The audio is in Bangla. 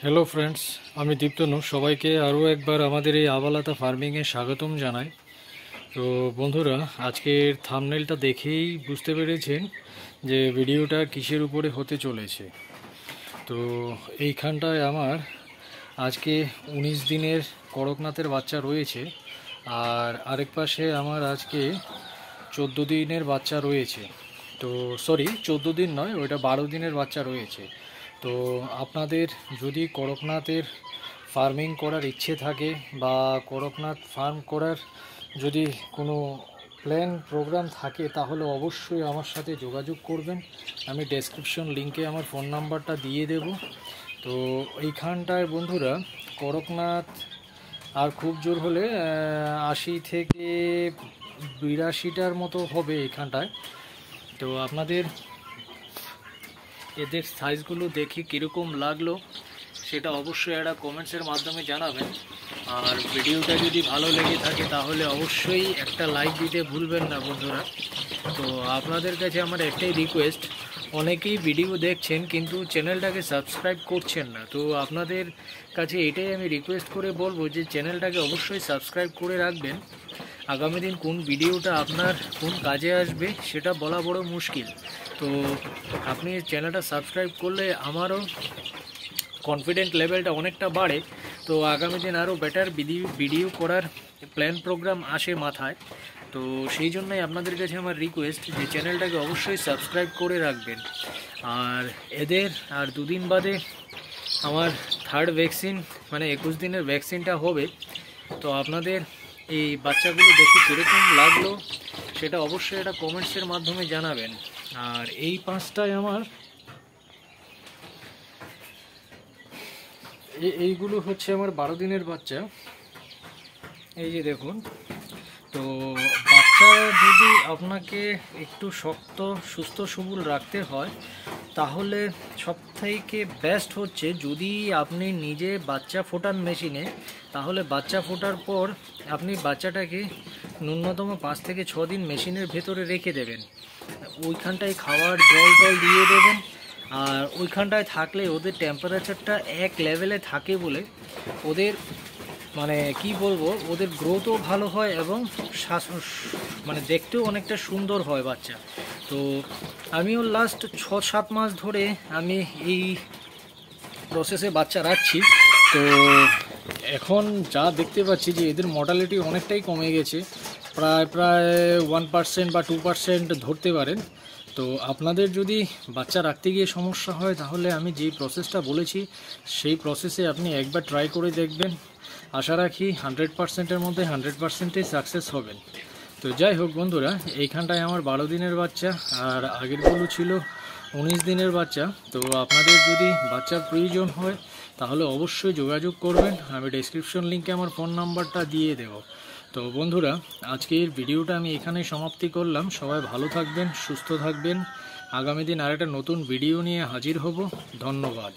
हेलो फ्रेंड्स আমি দীপ্তনু সবাইকে আরও একবার আমাদের এই আবালাতা ফার্মিংয়ে স্বাগতম জানাই। তো বন্ধুরা, আজকের থাম্বনেলটা দেখেই বুঝতে পেরেছেন যে ভিডিওটা কিসের উপরে হতে চলেছে। তো এইখানটায় আমার আজকে 19 দিনের করকনাথের বাচ্চা রয়েছে, আর আরেক পাশে আমার আজকে 14 দিনের বাচ্চা রয়েছে। তো সরি, 14 দিন নয়, ওইটা 12 দিনের বাচ্চা রয়েছে। তো আপনাদের যদি করকনাথের ফার্মিং করার ইচ্ছে থাকে বা করকনাথ ফার্ম করার যদি কোনো প্ল্যান প্রোগ্রাম থাকে, তাহলে অবশ্যই আমার সাথে যোগাযোগ করবেন। আমি ডেসক্রিপশন লিঙ্কে আমার ফোন নাম্বারটা দিয়ে দেব। তো এইখানটায় বন্ধুরা করকনাথ আর খুব জোর হলে 80 থেকে 82টার মতো হবে এইখানটায়। তো আপনাদের এদের সাইজগুলো দেখে কীরকম লাগলো সেটা অবশ্যই একটা কমেন্টসের মাধ্যমে জানাবেন। আর ভিডিওটা যদি ভালো লেগে থাকে তাহলে অবশ্যই একটা লাইক দিতে ভুলবেন না বন্ধুরা। তো আপনাদের কাছে আমার একটাই রিকোয়েস্ট, অনেকেই ভিডিও দেখছেন কিন্তু চ্যানেলটাকে সাবস্ক্রাইব করছেন না। তো আপনাদের কাছে এটাই আমি রিকোয়েস্ট করে বলবো যে চ্যানেলটাকে অবশ্যই সাবস্ক্রাইব করে রাখবেন। আগামী দিন কোন ভিডিওটা আপনার কোন কাজে আসবে সেটা বলা বড় মুশকিল। তো আপনি চ্যানেলটা সাবস্ক্রাইব করলে আমারও কনফিডেন্ট লেভেলটা অনেকটা বাড়ে। তো আগামী দিন আরও বেটার ভিডিও করার প্ল্যান প্রোগ্রাম আসে মাথায়। তো সেই জন্যই আপনাদের কাছে আমার রিকোয়েস্ট যে চ্যানেলটাকে অবশ্যই সাবস্ক্রাইব করে রাখবেন। আর এদের আর দুদিন বাদে আমার থার্ড ভ্যাকসিন মানে 21 দিনের ভ্যাকসিনটা হবে। তো আপনাদের এই বাচ্চাগুলো দেখে কীরকম লাগলো সেটা অবশ্যই একটা কমেন্টসের মাধ্যমে জানাবেন। আর এই পাঁচটায় আমার এইগুলো হচ্ছে আমার 12 দিনের বাচ্চা, এই যে দেখুন। তো বাচ্চা যদি আপনাকে একটু শক্ত সুস্থ সবল রাখতে হয় তাহলে সবথেকে বেস্ট হচ্ছে যদি আপনি নিজে বাচ্চা ফোটান মেশিনে, তাহলে বাচ্চা ফোটার পর আপনি বাচ্চাটাকে ন্যূনতম 5 থেকে 6 দিন মেশিনের ভেতরে রেখে দেবেন। ওইখানটায় খাবার জল দিয়ে দেবেন। আর ওইখানটায় থাকলে ওদের টেম্পারেচারটা এক লেভেলে থাকে বলে ওদের মানে কি বলবো, ওদের গ্রোথও ভালো হয় এবং মানে দেখতেও অনেকটা সুন্দর হয় বাচ্চা। তো আমিও লাস্ট 6-7 মাস ধরে আমি এই প্রসেসে বাচ্চা রাখছি। তো এখন যা দেখতে পাচ্ছি যে এদের মর্টালিটি অনেকটাই কমে গেছে, প্রায় 1% বা 2% ধরতে পারেন। তো আপনাদের যদি বাচ্চা রাখতে গিয়ে সমস্যা হয় তাহলে আমি যেই প্রসেসটা বলেছি সেই প্রসেসে আপনি একবার ট্রাই করে দেখবেন। আশা রাখি 100%-এর মধ্যে 100%-ই সাকসেস হবেন। তো যাই হোক বন্ধুরা, এইখানটায় আমার 12 দিনের বাচ্চা আর আগেরগুলো ছিল 19 দিনের বাচ্চা। তো আপনাদের যদি বাচ্চার প্রয়োজন হয় তাহলে অবশ্যই যোগাযোগ করবেন। আমি ডেসক্রিপশন লিঙ্কে আমার ফোন নাম্বারটা দিয়ে দেব। তো বন্ধুরা, আজকের ভিডিওটা আমি এখানেই সমাপ্তি করলাম। সবাই ভালো থাকবেন, সুস্থ থাকবেন। আগামী দিন আরেকটা নতুন ভিডিও নিয়ে হাজির হব। ধন্যবাদ।